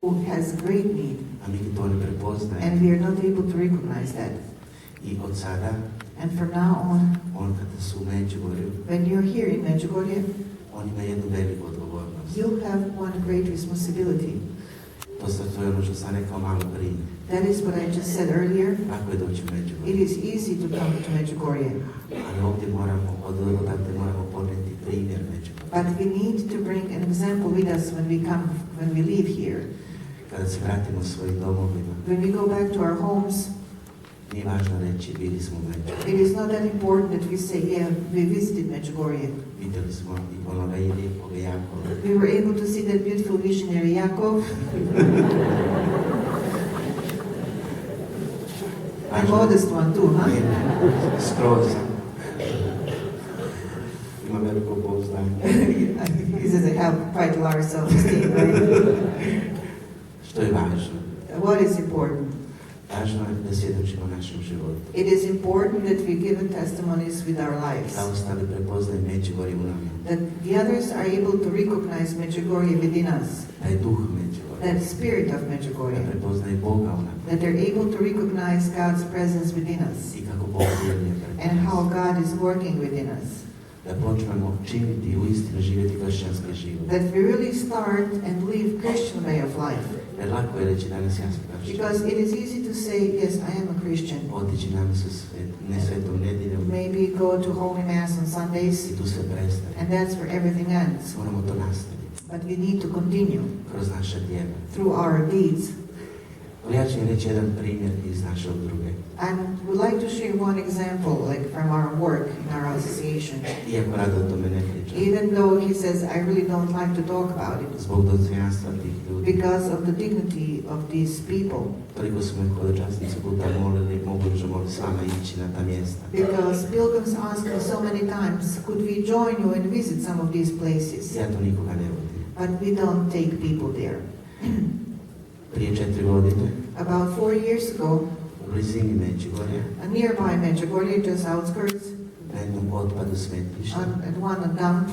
who has great need, a mi to ne prepoznajemo. and we are not able to recognize that. I od sada, And from now on, on kada su u Medjugorju, when you're here in Medjugorje, on ima jednu veliku odgovornost. you have one great responsibility. To je ono što sam rekao malo prije. That is what I just said earlier. Lako je doći u Medjugorje. It is easy to come to Medjugorje, Ali ovdje moramo, odavde moramo poneti primjer Medjugorja. but we need to bring an example with us when we leave here. Kada se vratimo svojim domovima, When we go back to our homes, nije važno reći bili smo u Medjugorju. it is not that important that we say, yeah, we visited Medjugorje. Vidjeli smo i onoga i lijepog Jakova. We were able to see that beautiful visionary Jakov. A modest one too, huh? Skroz. Ima veliko pouzdanje. He says I have quite a large self-esteem, right? Što je važno? What is important? Važno je da svjedočimo našem životu. It is important that we give testimonies with our lives. Da ostali prepoznaju Medjugorje u nama. That the others are able to recognize Medjugorje within us. Da je duh Medjugorje. That spirit of Da Medjugorje. prepoznaju Boga u nama. That they're able to recognize God's presence within us. I kako Bog djeluje preko And how nas. God is working within us. Da počnemo činiti i uistinu živjeti kršćanski život. That we really start and live Christian way of life. Jer lako je reći danas ja sam kršćan. Because it is easy to say, yes, I am a Christian. Otići na misu ne svetom nedjeljom Maybe go to Holy Mass on Sundays, i tu sve prestaje. and that's where everything ends. Moramo to nastaviti But we need to continue kroz naše djela. through our deeds. Ali ja ću vam reći jedan primjer iz naše udruge. I would like to share one example, like from our work in our association. Iako rado o tome ne pričam. Even though he says, I really don't like to talk about it, Zbog dostojanstva tih ljudi. because of the dignity of these people. Toliko su me hodočasnici puta molili, mogućemo li s vama ići na ta mjesta. Because pilgrims ask me so many times, could we join you and visit some of these places? Ja to nikoga ne vodim. But we don't take people there. Prije 4 godine, About 4 years ago, u blizini Medjugorja, nearby Medjugorje, just outskirts, na jednom otpadu smetlišta, at one dump,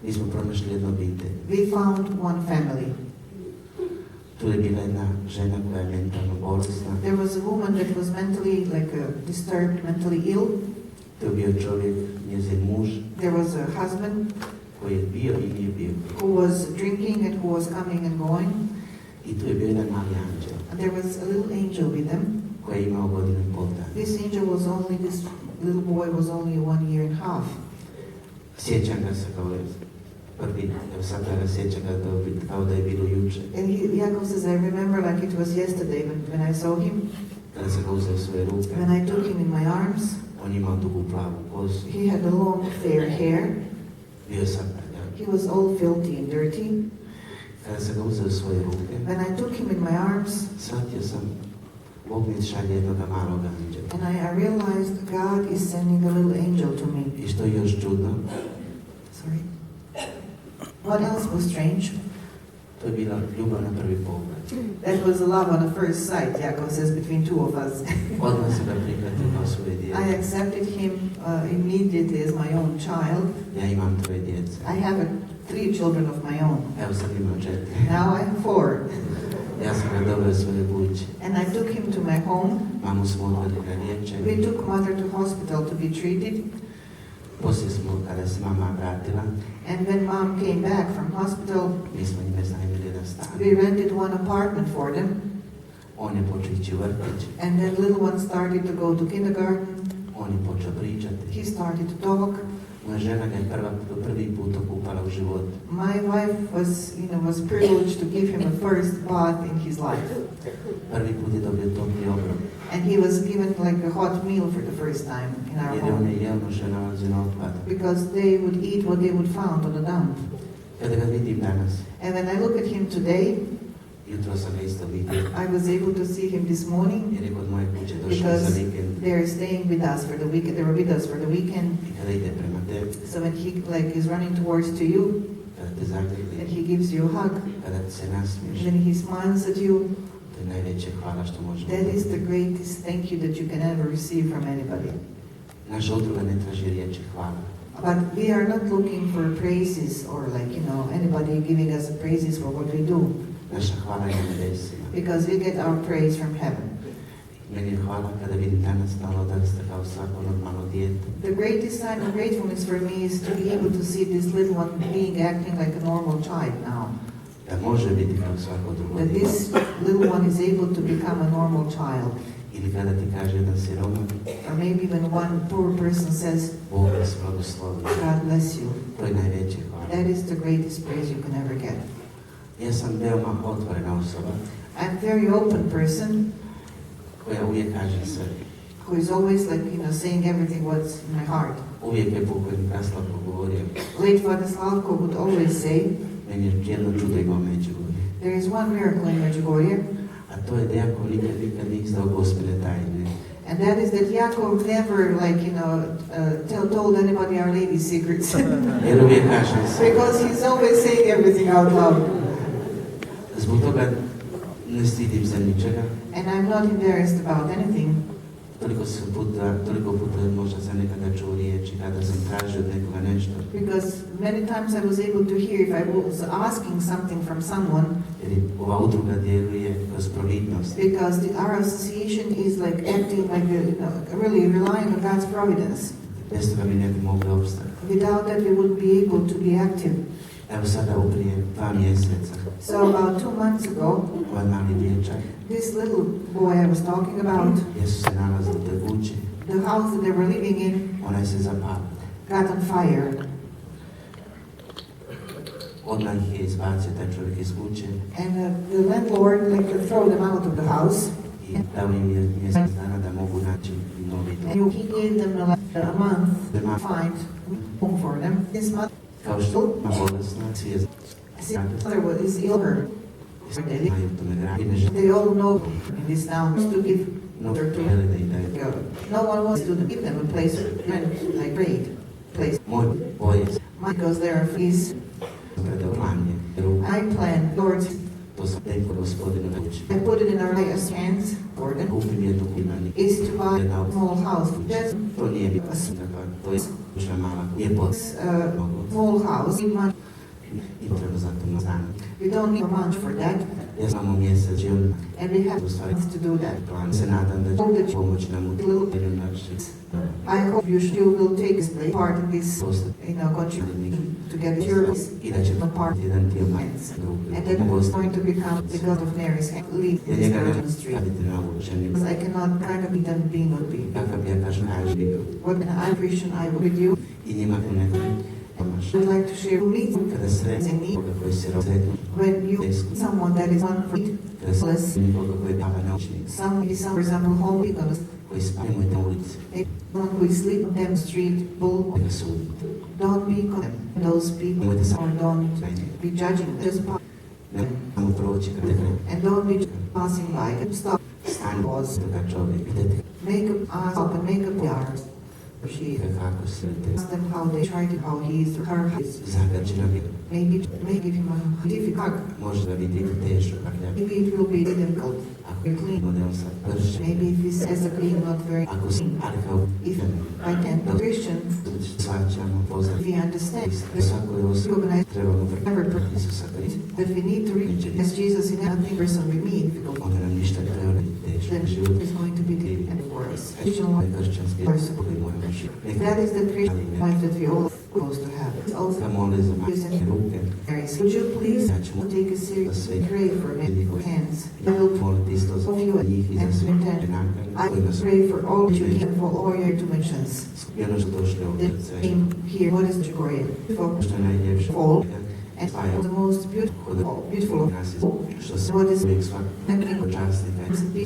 mi smo pronašli jednu obitelj. we found one family. Tu je bila jedna žena koja je mentalno bolesna. There was a woman that was mentally, disturbed, mentally ill. Tu je bio čovjek, njezin muž, There was a husband koji je bio i nije bio. who was drinking and who was coming and going. I tu je bio jedan mali anđel, And there was a little angel with them. koji je imao godinu i pol dana. This little boy was only 1 year and a half. Sjećam ga se kao prvi, evo sad ga sjećam ga kao da je bilo juče. And Jakov says, I remember like it was yesterday when I saw him, Kada sam ga uzeo u svoje ruke, when I took him in my arms. on je imao dugu plavu kosu, He had a long fair hair. bio sam prljav. He was all filthy and dirty. Kada sam ga uzeo u svoje ruke, When I took him in my arms, shvatio sam, Bog mi šalje jednog malog anđela. and I realized God is sending a little angel to me. I što je još čudno, Sorry. What else was strange? to je bila ljubav na prvi pogled. That was a love on the first sight, Jakov says, between two of us. Odmah sam ga prihvatio kao svoje dijete. I accepted him immediately as my own child. Ja imam 3 djece. I have 3 children of my own. Evo sad imam 4. Now I have 4. Ja sam ga doveo u svoje kuće. And I took him to my home. Mamu smo odveli na liječenje. We took mother to hospital to be treated. Poslije smo, kada se mama vratila, And when mom came back from hospital, mi smo njime iznajmili jedan stan. we rented one apartment for them. On je počeo ići u vrtić. And that little one started to go to kindergarten. On je počeo pričati. He started to talk. Moja žena ga je prvi put okupala u životu. My wife was privileged to give him a first bath in his life. Prvi put je dobio topli obrok. And he was given like a hot meal for the first time in our Jer on home. je jeo ono što je nalazi na otpadu. Because they would eat what they would found on the dump. Kada ga vidim danas, And when I look at him today, jutro sam ga isto vidio. I was able to see him this morning Jer je kod moje kuće došao because za vikend. they're staying with us for the weekend. They were with us for the weekend. I kada ide prema tebi, So when he is running towards to you, kada te zagrli, and he gives you a hug, kada ti se nasmiješ, when he smiles at you, to je najveće hvala što možemo that is dobiti. the greatest thank you that you can ever receive from anybody. Naša udruga ne traži riječi hvala. But we are not looking for praises or anybody giving us praises for what we do. Naša hvala je na nebesima. because we get our praise from heaven. Meni je hvala kada vidim danas malo da ste kao svako normalno dijete. The greatest sign of gratefulness for me is to be able to see this little one being acting like a normal child now. Da može biti kao svako drugo That dijete. this little one is able to become a normal child. Ili kada ti kaže da si roman, Or maybe when one poor person says, Bog vas blagoslovi. God bless you. To je najveće hvala. That is the greatest praise you can ever get. Ja sam veoma otvorena osoba I'm a very open person koja uvijek kaže sve. who is always saying everything what's in my heart. Uvijek je pokojni Kaslavko govorio, Late Father Slavko would always say, meni je jedno čudo imao Medjugorje. there is one miracle in Medjugorje, A to je da Jakov nikad nije izdao gospine tajne. and that is that Jakov never, told anybody Our Lady's secrets. Jer uvijek kaže sve. Because he's always saying everything out loud. Zbog toga ne stidim se ničega. And I'm not embarrassed about anything. Toliko puta možda sam nekada čuo riječi kada sam tražio od nekoga nešto. Because many times I was able to hear if I was asking something from someone, Jer ova udruga djeluje kroz providnost. because our association is like acting like really relying on God's providence. Bez toga mi ne bi mogli opstati. Without that we wouldn't be able to be active. Evo sada prije 2 mjeseca, So about 2 months ago, ovaj mali dječak, this little boy I was talking about, gdje su se nalazili u toj kući, the house that they were living in, onaj se zapalio. got on fire. Odmah ih je izbacio taj čovjek iz kuće And the landlord throw them out of the house. i dao im je mjesec dana da mogu naći novi dom. And he gave them a month to find home for them. This month, Kao što je bolesna, svi je his mother is ill. znaju to ne gradi, ne žele They all know in this town to give no her to žele da ih daju. no one wants to give them a place like great place. Moj boj Because there is je plan je, I plan, Lord, to sam rekao gospodinu kući. I put it in our layers hands, Lord, Kupim jednu kumani, is to buy a small house. Just to nije bilo dakle, to je kuća mala, je pod a small house. i treba za to na We don't need much for that, Ja sam mjesec živim and we have u stvari to do that. plan. Se nadam da će pomoći nam u jednom načinu. I hope you will take part in this, Postati contribution to get your i da će part. jedan dio drugi. And then it's going to become the God of Mary's hand. Leave Ja this njega ne virgin street. raditi na uloženju. Because I cannot be them being would be. Kakav ja kažem, bio. What an Christian I would with you. I njima u nekoj pomaš. I would like to share with you Kada sretni koga koji se rozetnu, when you someone that is unfit, kada sretni koga koji je pava naučnik, for example, home people, koji spavimo na ulici, someone who is sleeping on them street, bull, koga sudite. don't be condemned. Those people, or don't be judging them. Just Ne samo proći kada je and don't be passing by. Stop. stani toga čovjek, vidite Make up and make up the hours. She kako se asked them how they tried it, how he is, her is. zagađena bila. Maybe give him a difficult. Može da biti teško kako ja. Maybe it will be difficult. Ako je clean, onda je on sad prši. Maybe if he's as a clean, not very Ako se, clean. ali kao If I can, a Christian, svačamo if poznati. he understands, Svakoj osobi recognize trebamo vrti Isusa Krista. that we need to reach as Jesus in every person we meet, Onda nam ništa ne treba biti teško. then Život is going to be different for us. Christian je life, kršćanski koji moramo živjeti. that is the Christian life that we all supposed to have. It's also Da moli za majke ruke, very. Would you please take a serious pray for me hands? I will moliti isto za njih i za sve I koji nas pray for all that you can for all your dimensions. jedno su došli ovdje od The sve. name here, what is Medjugorje? For Što je najljepše all and spaja the most beautiful of nas što se what is uvijek svakog časnika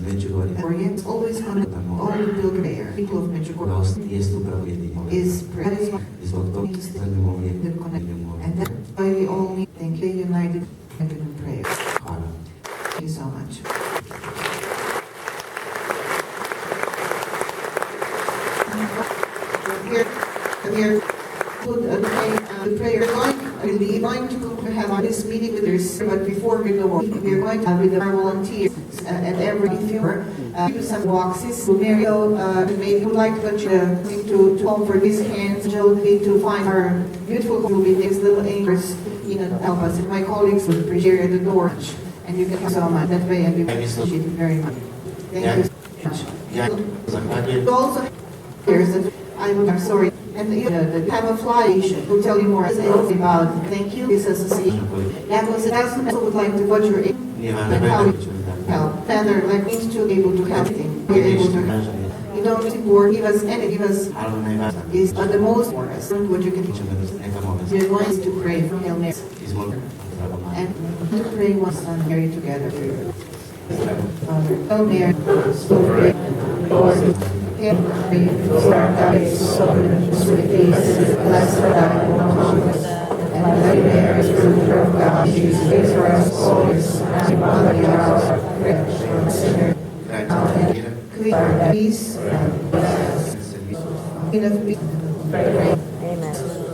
Medjugorje Medjugorje. It's always going to all the pilgrim there. People of Medjugorje jest upravo jedinjenje. is prayer. That is why I zbog toga stanemo uvijek the connect. molimo. And that's why we all need to stay united and in prayer. Hvala. Thank you so much. Here, put the prayer line. We're going to have this meeting with us, but before we go on, we're going to with our volunteers and every viewer do some boxes. Mario maybe would like to home for these hands. Jill need to find our beautiful will be these little angels, help us. And my colleagues will prepare the door. And you can have so much that way, and we appreciate it very much. Thank you so much. Zahvaljujem. You also here's that I'm sorry, and you have a fly who tell you more about thank you this association. Jakov also would like to what you're in and how you help. Rather like means to be able to help things. We're able to help. You don't need to give us any give us is the most important what you can teach. You're going to pray from Hail Mary and to pray once on Mary together. Father, Hail Mary, so great, Lord, Hail Mary, full of grace, so sweet peace, blessed are thou among women, and Holy Mary, fruit of God, Jesus, pray for us sinners, and Mother of our prayer for sinners. Queen of peace, Queen of peace,